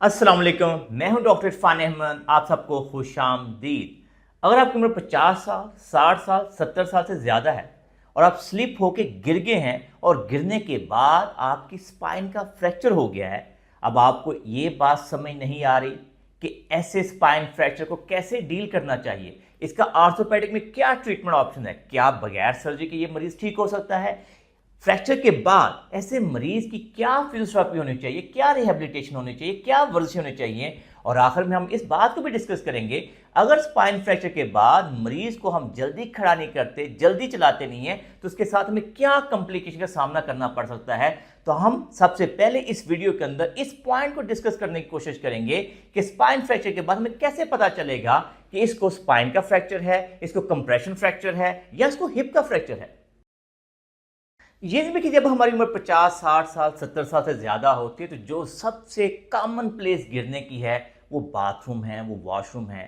अस्सलाम वालेकुम, मैं हूं डॉक्टर इरफान अहमद। आप सबको खुशामदीद। अगर आपकी उम्र 50 साल, 60 साल, 70 साल से ज़्यादा है और आप स्लिप होके गिर गए हैं और गिरने के बाद आपकी स्पाइन का फ्रैक्चर हो गया है, अब आपको ये बात समझ नहीं आ रही कि ऐसे स्पाइन फ्रैक्चर को कैसे डील करना चाहिए, इसका आर्थोपेडिक में क्या ट्रीटमेंट ऑप्शन है, क्या बगैर सर्जरी के ये मरीज ठीक हो सकता है, फ्रैक्चर के बाद ऐसे मरीज की क्या फिजियोथेरेपी होनी चाहिए, क्या रिहेबिलिटेशन होनी चाहिए, क्या वर्जिश होनी चाहिए, और आखिर में हम इस बात को भी डिस्कस करेंगे अगर स्पाइन फ्रैक्चर के बाद मरीज को हम जल्दी खड़ा नहीं करते, जल्दी चलाते नहीं है, तो उसके साथ हमें क्या कॉम्प्लिकेशन का सामना करना पड़ सकता है। तो हम सबसे पहले इस वीडियो के अंदर इस पॉइंट को डिस्कस करने की कोशिश करेंगे कि स्पाइन फ्रैक्चर के बाद हमें कैसे पता चलेगा कि इसको स्पाइन का फ्रैक्चर है, इसको कंप्रेशन फ्रैक्चर है या इसको हिप का फ्रैक्चर है। ये भी कि जब हमारी उम्र 50, 60 साल, 70 साल से ज़्यादा होती है तो जो सबसे कॉमन प्लेस गिरने की है वो बाथरूम है, वो वॉशरूम है।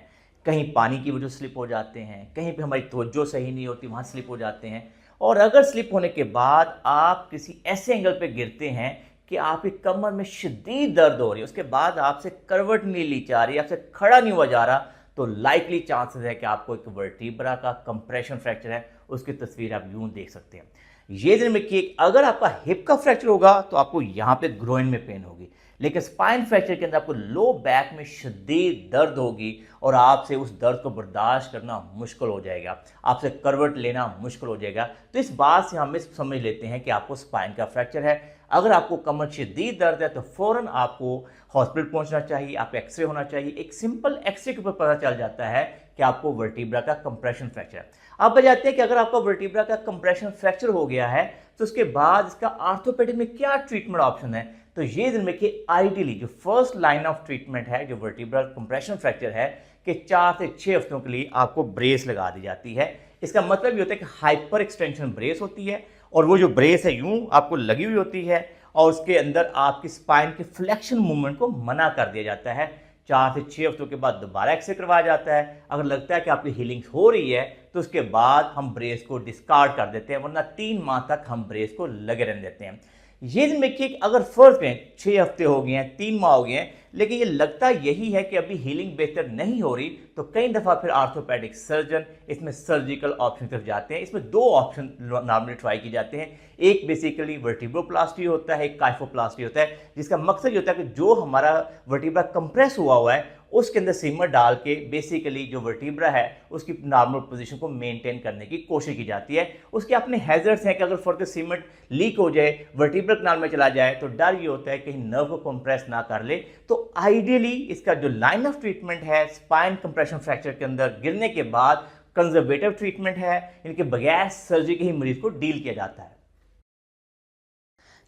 कहीं पानी की वजह से स्लिप हो जाते हैं, कहीं पे हमारी तवज्जो सही नहीं होती, वहाँ स्लिप हो जाते हैं। और अगर स्लिप होने के बाद आप किसी ऐसे एंगल पे गिरते हैं कि आपकी कमर में शदीद दर्द हो रही है, उसके बाद आपसे करवट नहीं ली जा रही, आपसे खड़ा नहीं हुआ जा रहा, तो लाइकली चांसेस है कि आपको एक वर्टिब्रा का कंप्रेशन फ्रैक्चर है। उसकी तस्वीर आप यूं देख सकते हैं। ये दिन में कि अगर आपका हिप का फ्रैक्चर होगा तो आपको यहाँ पे ग्रोइन में पेन होगी, लेकिन स्पाइन फ्रैक्चर के अंदर आपको लो बैक में शदीद दर्द होगी और आपसे उस दर्द को बर्दाश्त करना मुश्किल हो जाएगा, आपसे करवट लेना मुश्किल हो जाएगा। तो इस बात से हम इस समझ लेते हैं कि आपको स्पाइन का फ्रैक्चर है। अगर आपको कमर शदीद दर्द है तो फ़ौरन आपको हॉस्पिटल पहुंचना चाहिए, आपका एक्सरे होना चाहिए। एक सिंपल एक्सरे के ऊपर पता चल जाता है कि आपको वर्टिब्रा का कंप्रेशन फ्रैक्चर है। अब बताते हैं कि अगर आपका वर्टिब्रा का कंप्रेशन फ्रैक्चर हो गया है तो उसके बाद इसका आर्थोपेडिक में क्या ट्रीटमेंट ऑप्शन है। तो ये दिन में कि आइडियली जो फर्स्ट लाइन ऑफ ट्रीटमेंट है जो वर्टिब्रा कंप्रेशन फ्रैक्चर है कि 4 से 6 हफ्तों के लिए आपको ब्रेस लगा दी जाती है। इसका मतलब ये होता है कि हाइपर एक्सटेंशन ब्रेस होती है और वो जो ब्रेस है यूं आपको लगी हुई होती है और उसके अंदर आपकी स्पाइन के फ्लेक्शन मूवमेंट को मना कर दिया जाता है। 4 से 6 हफ्तों के बाद दोबारा एक्सरे करवाया जाता है। अगर लगता है कि आपकी हीलिंग हो रही है तो उसके बाद हम ब्रेस को डिस्कार्ड कर देते हैं, वरना 3 माह तक हम ब्रेस को लगे रहने देते हैं। ये दिन में कि अगर फर्स्ट में 6 हफ्ते हो गए हैं, 3 माह हो गए हैं, लेकिन ये लगता यही है कि अभी हीलिंग बेहतर नहीं हो रही, तो कई दफ़ा फिर आर्थोपेडिक सर्जन इसमें सर्जिकल ऑप्शन तरफ जाते हैं। इसमें 2 ऑप्शन नॉर्मली ट्राई किए जाते हैं। एक बेसिकली वर्टिब्रोप्लास्टी होता है, एक काइफोप्लास्टी होता है, जिसका मकसद ये होता है कि जो हमारा वर्टिब्रा कंप्रेस हुआ है उसके अंदर सीमर डाल के बेसिकली जो वर्टिब्रा है उसकी नॉर्मल पोजीशन को मेंटेन करने की कोशिश की जाती है। उसके अपने हैजर्ड्स हैं कि अगर फॉर सीमेंट लीक हो जाए, वर्टिब्रल कनाल में चला जाए, तो डर ये होता है कहीं नर्व को कंप्रेस ना कर ले। तो आइडियली इसका जो लाइन ऑफ ट्रीटमेंट है स्पाइन कंप्रेशन फ्रैक्चर के अंदर गिरने के बाद कंजर्वेटिव ट्रीटमेंट है, इनके बगैर सर्जरी के ही मरीज को डील किया जाता है।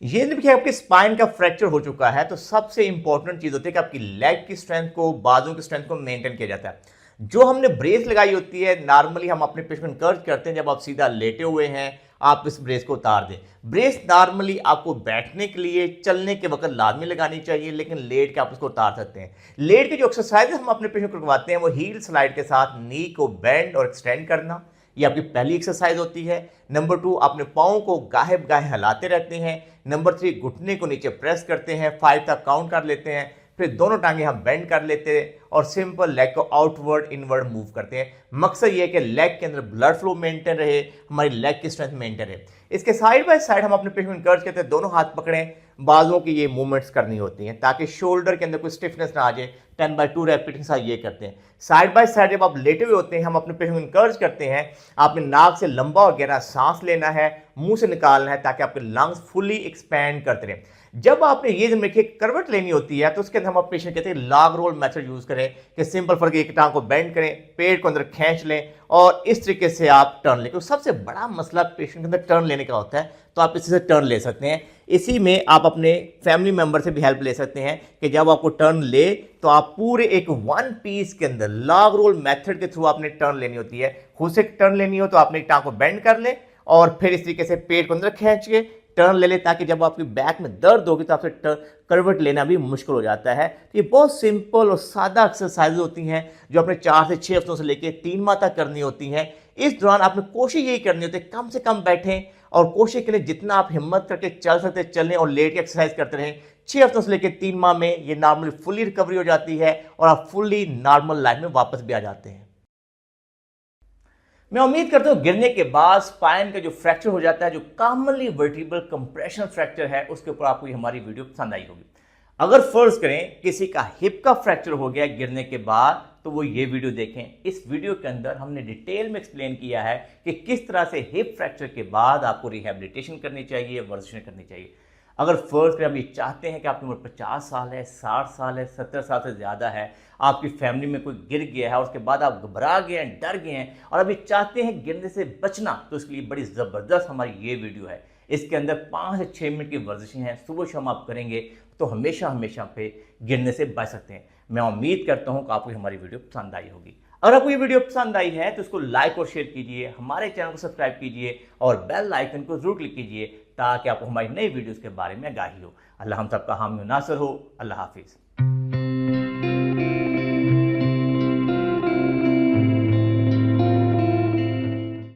ये देखिए आपके स्पाइन का फ्रैक्चर हो चुका है तो सबसे इंपॉर्टेंट चीज होती है कि आपकी लेग की स्ट्रेंथ को, बाजू की स्ट्रेंथ को मेंटेन किया जाता है। जो हमने ब्रेस लगाई होती है नॉर्मली हम अपने पेशेंट इंकरेज करते हैं जब आप सीधा लेटे हुए हैं आप इस ब्रेस को उतार दें। ब्रेस नॉर्मली आपको बैठने के लिए, चलने के वक्त लाजमी लगानी चाहिए, लेकिन लेट के आप उसको उतार सकते हैं। लेट के जो एक्सरसाइज हम अपने पेशेंट को करवाते हैं वो हील स्लाइड के साथ नी को बेंड और एक्सटेंड करना, ये आपकी पहली एक्सरसाइज होती है। नंबर 2 अपने पाँव को गाहे गाहे हिलाते रहते हैं। नंबर 3 घुटने को नीचे प्रेस करते हैं, 5 तक काउंट कर लेते हैं, फिर दोनों टांगे हम बेंड कर लेते हैं और सिंपल लेग को आउटवर्ड इनवर्ड मूव करते हैं। मकसद ये है कि लेग के अंदर ब्लड फ्लो मेंटेन रहे, हमारी लेग की स्ट्रेंथ मेंटेन रहे। इसके साइड बाय साइड हम अपने पेशेंट इंकरेज करते हैं दोनों हाथ पकड़ें, बाजुओं की ये मूवमेंट्स करनी होती हैं ताकि शोल्डर के अंदर कोई स्टिफनेस ना आ जाए। 10/2 रेपिटेशन के साथ ये करते हैं। साइड बाय साइड जब आप लेटे हुए होते हैं हम अपने पेशेंट को इंकरेज करते हैं आपने नाक से लंबा और गहरा सांस लेना है, मुंह से निकालना है ताकि आपके लंग्स फुली एक्सपैंड करते रहें। जब आपने ये दिन में करवट लेनी होती है तो उसके अंदर हम पेशेंट कहते हैं लॉग रोल मेथड यूज करें कि सिंपल फर्क एक टांग को बेंड करें, पेट को अंदर खींच लें और इस तरीके से आप टर्न लें। सबसे बड़ा मसला पेशेंट के अंदर टर्न लेने का होता है, तो आप इसी से टर्न ले सकते हैं। इसी में आप अपने फैमिली मेंबर से भी हेल्प ले सकते हैं कि जब आपको टर्न ले तो आप पूरे एक 1 पीस के अंदर लॉग रोल मेथड के थ्रू आपने टर्न लेनी होती है। खुद से टर्न लेनी हो तो आपने एक टांग को बेंड कर ले और फिर इस तरीके से पेट को अंदर खींच के टर्न ले ले ताकि जब आपकी बैक में दर्द होगी तो आपसे करवट लेना भी मुश्किल हो जाता है। तो ये बहुत सिंपल और सादा एक्सरसाइज होती हैं जो आपने 4 से 6 हफ्तों से लेकर 3 माह तक करनी होती हैं। इस दौरान आपने कोशिश यही करनी होती है कम से कम बैठें और कोशिश करें जितना आप हिम्मत करके चल सकते चलें और लेट के एक्सरसाइज करते रहें। 6 हफ्तों से लेकर 3 माह में ये नॉर्मली फुली रिकवरी हो जाती है और आप फुली नॉर्मल लाइफ में वापस भी आ जाते हैं। मैं उम्मीद करता हूं गिरने के बाद स्पाइन का जो फ्रैक्चर हो जाता है, जो कॉमनली वर्टिब्रल कंप्रेशन फ्रैक्चर है, उसके ऊपर आपको हमारी वीडियो पसंद आई होगी। अगर फर्ज करें किसी का हिप का फ्रैक्चर हो गया गिरने के बाद, तो वो ये वीडियो देखें। इस वीडियो के अंदर हमने डिटेल में एक्सप्लेन किया है कि किस तरह से हिप फ्रैक्चर के बाद आपको रिहैबिलिटेशन करनी चाहिए, वर्जिशें करनी चाहिए। अगर फर्ज करें हम ये चाहते हैं कि आपकी उम्र 50 साल है, 60 साल है, 70 साल से ज़्यादा है, आपकी फैमिली में कोई गिर गया है और उसके बाद आप घबरा गए हैं, डर गए हैं और अभी चाहते हैं गिरने से बचना, तो इसके लिए बड़ी ज़बरदस्त हमारी ये वीडियो है। इसके अंदर 5 से 6 मिनट की वर्जिशें हैं, सुबह शाम आप करेंगे तो हमेशा हमेशा पे गिरने से बच सकते हैं। मैं उम्मीद करता हूं कि आपको हमारी वीडियो पसंद आई होगी। अगर आपको ये वीडियो पसंद आई है तो इसको लाइक और शेयर कीजिए, हमारे चैनल को सब्सक्राइब कीजिए और बेल आइकन को जरूर क्लिक कीजिए ताकि आपको हमारी नई वीडियोस के बारे में आगाही हो। अल्लाह हम सबका हामी नासर हो। अल्लाह हाफिज़।